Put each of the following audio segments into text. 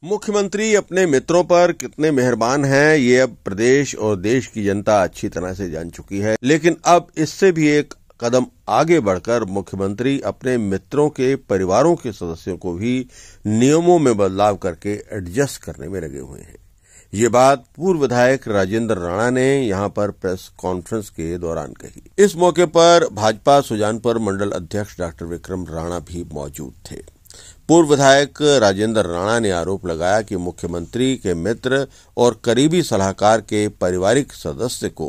मुख्यमंत्री अपने मित्रों पर कितने मेहरबान हैं, ये अब प्रदेश और देश की जनता अच्छी तरह से जान चुकी है। लेकिन अब इससे भी एक कदम आगे बढ़कर मुख्यमंत्री अपने मित्रों के परिवारों के सदस्यों को भी नियमों में बदलाव करके एडजस्ट करने में लगे हुए हैं। ये बात पूर्व विधायक राजेंद्र राणा ने यहां पर प्रेस कॉन्फ्रेंस के दौरान कही। इस मौके पर भाजपा सुजानपुर मंडल अध्यक्ष डॉक्टर विक्रम राणा भी मौजूद थे। पूर्व विधायक राजेंद्र राणा ने आरोप लगाया कि मुख्यमंत्री के मित्र और करीबी सलाहकार के पारिवारिक सदस्य को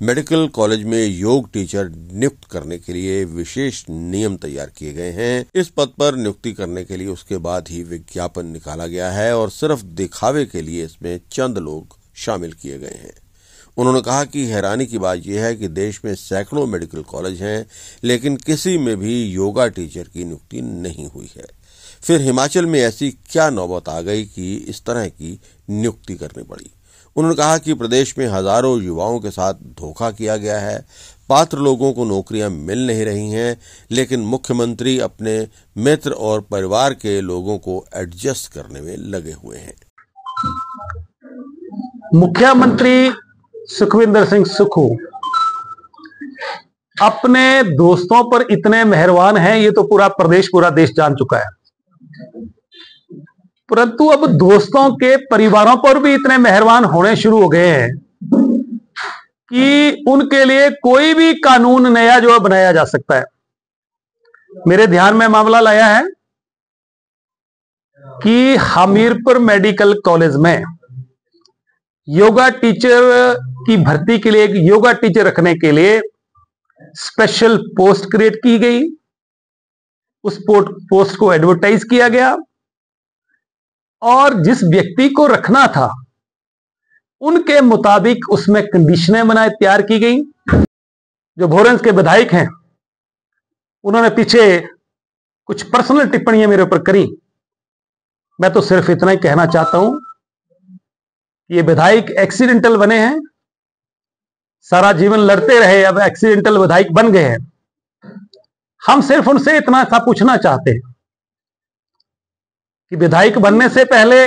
मेडिकल कॉलेज में योग टीचर नियुक्त करने के लिए विशेष नियम तैयार किए गए हैं। इस पद पर नियुक्ति करने के लिए उसके बाद ही विज्ञापन निकाला गया है और सिर्फ दिखावे के लिए इसमें चंद लोग शामिल किए गए हैं। उन्होंने कहा कि हैरानी की बात यह है कि देश में सैकड़ों मेडिकल कॉलेज हैं, लेकिन किसी में भी योगा टीचर की नियुक्ति नहीं हुई है। फिर हिमाचल में ऐसी क्या नौबत आ गई कि इस तरह की नियुक्ति करनी पड़ी। उन्होंने कहा कि प्रदेश में हजारों युवाओं के साथ धोखा किया गया है, पात्र लोगों को नौकरियां मिल नहीं रही हैं, लेकिन मुख्यमंत्री अपने मित्र और परिवार के लोगों को एडजस्ट करने में लगे हुए हैं। मुख्यमंत्री सुखविंदर सिंह सुक्खू अपने दोस्तों पर इतने मेहरबान हैं, ये तो पूरा प्रदेश पूरा देश जान चुका है। परंतु अब दोस्तों के परिवारों पर भी इतने मेहरबान होने शुरू हो गए हैं कि उनके लिए कोई भी कानून नया जो बनाया जा सकता है। मेरे ध्यान में मामला लाया है कि हमीरपुर मेडिकल कॉलेज में योगा टीचर की भर्ती के लिए, एक योगा टीचर रखने के लिए स्पेशल पोस्ट क्रिएट की गई। उस पोस्ट को एडवर्टाइज किया गया और जिस व्यक्ति को रखना था उनके मुताबिक उसमें कंडीशनें बनाए तैयार की गई। जो भोरंज के विधायक हैं उन्होंने पीछे कुछ पर्सनल टिप्पणियां मेरे ऊपर करी। मैं तो सिर्फ इतना ही कहना चाहता हूं कि ये विधायक एक्सीडेंटल बने हैं, सारा जीवन लड़ते रहे, अब एक्सीडेंटल विधायक बन गए हैं। हम सिर्फ उनसे इतना सा पूछना चाहते हैं कि विधायक बनने से पहले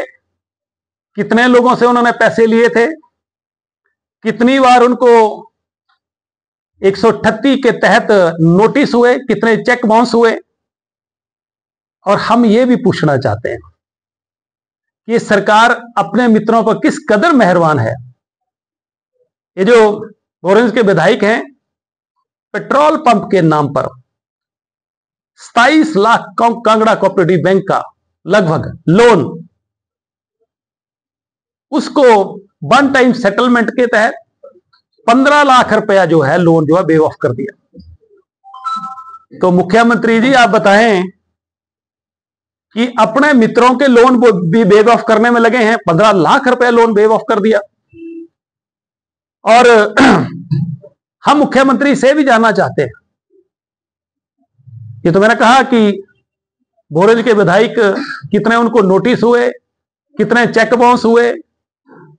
कितने लोगों से उन्होंने पैसे लिए थे, कितनी बार उनको 138 के तहत नोटिस हुए, कितने चेक बाउंस हुए। और हम ये भी पूछना चाहते हैं कि सरकार अपने मित्रों पर किस कदर मेहरबान है। ये जो ऑरेंज के विधायक हैं, पेट्रोल पंप के नाम पर 27 लाख कांगड़ा कोऑपरेटिव बैंक का लगभग लोन, उसको वन टाइम सेटलमेंट के तहत 15 लाख रुपया जो है लोन जो है वेव ऑफ कर दिया। तो मुख्यमंत्री जी आप बताएं कि अपने मित्रों के लोन भी वेव ऑफ करने में लगे हैं। 15 लाख रुपया लोन वेव ऑफ कर दिया। और हम मुख्यमंत्री से भी जानना चाहते हैं, ये तो मैंने कहा कि भोरंज के विधायक कितने उनको नोटिस हुए, कितने चेक बाउंस हुए,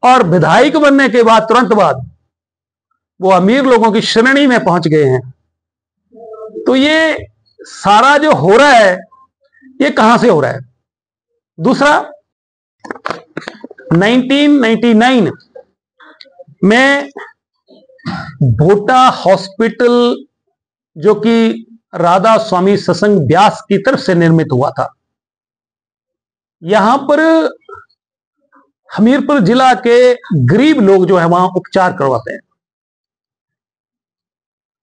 और विधायक बनने के बाद तुरंत बाद वो अमीर लोगों की श्रेणी में पहुंच गए हैं। तो ये सारा जो हो रहा है ये कहां से हो रहा है। दूसरा, 1999 में भोटा हॉस्पिटल जो कि राधा स्वामी सत्संग व्यास की तरफ से निर्मित हुआ था, यहां पर हमीरपुर जिला के गरीब लोग जो है वहां उपचार करवाते हैं।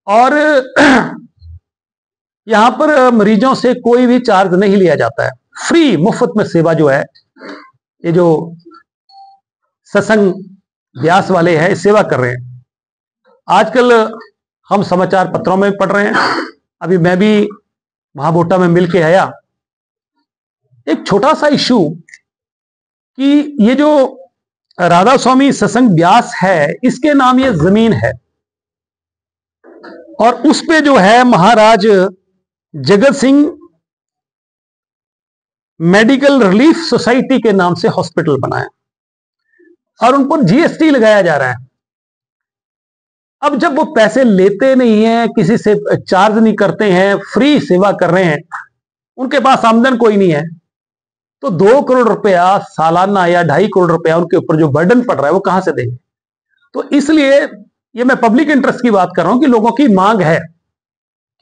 और यहां पर मरीजों से कोई भी चार्ज नहीं लिया जाता है, फ्री मुफ्त में सेवा जो है ये जो सत्संग व्यास वाले हैं सेवा कर रहे हैं। आजकल हम समाचार पत्रों में पढ़ रहे हैं, अभी मैं भी वहां भोटा में मिल के आया। एक छोटा सा इशू कि ये जो राधा स्वामी सत्संग व्यास है, इसके नाम ये जमीन है और उस पे जो है महाराज Jagat Singh medical relief society के नाम से हॉस्पिटल बनाया और उन पर जीएसटी लगाया जा रहा है। अब जब वो पैसे लेते नहीं हैं, किसी से चार्ज नहीं करते हैं, फ्री सेवा कर रहे हैं, उनके पास आमदन कोई नहीं है, तो 2 करोड़ रुपया सालाना या 2.5 करोड़ रुपया उनके ऊपर जो बर्डन पड़ रहा है वो कहां से देंगे। तो इसलिए ये मैं पब्लिक इंटरेस्ट की बात कर रहा हूं कि लोगों की मांग है,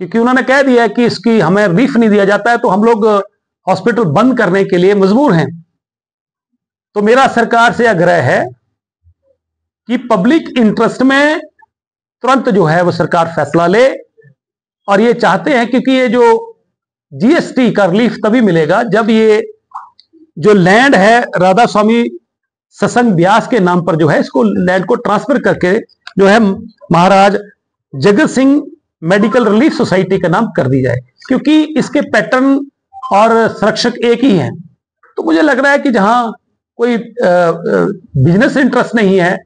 क्योंकि उन्होंने कह दिया है कि इसकी हमें रिलीफ नहीं दिया जाता है तो हम लोग हॉस्पिटल बंद करने के लिए मजबूर हैं। तो मेरा सरकार से आग्रह है कि पब्लिक इंटरेस्ट में तुरंत जो है वो सरकार फैसला ले, और ये चाहते हैं क्योंकि ये जो जीएसटी का रिलीफ तभी मिलेगा जब ये जो लैंड है राधा स्वामी सत्संग ब्यास के नाम पर जो है इसको लैंड को ट्रांसफर करके जो है महाराज Jagat Singh medical relief society का नाम कर दी जाए, क्योंकि इसके पैटर्न और संरक्षक एक ही हैं। तो मुझे लग रहा है कि जहां कोई बिजनेस इंटरेस्ट नहीं है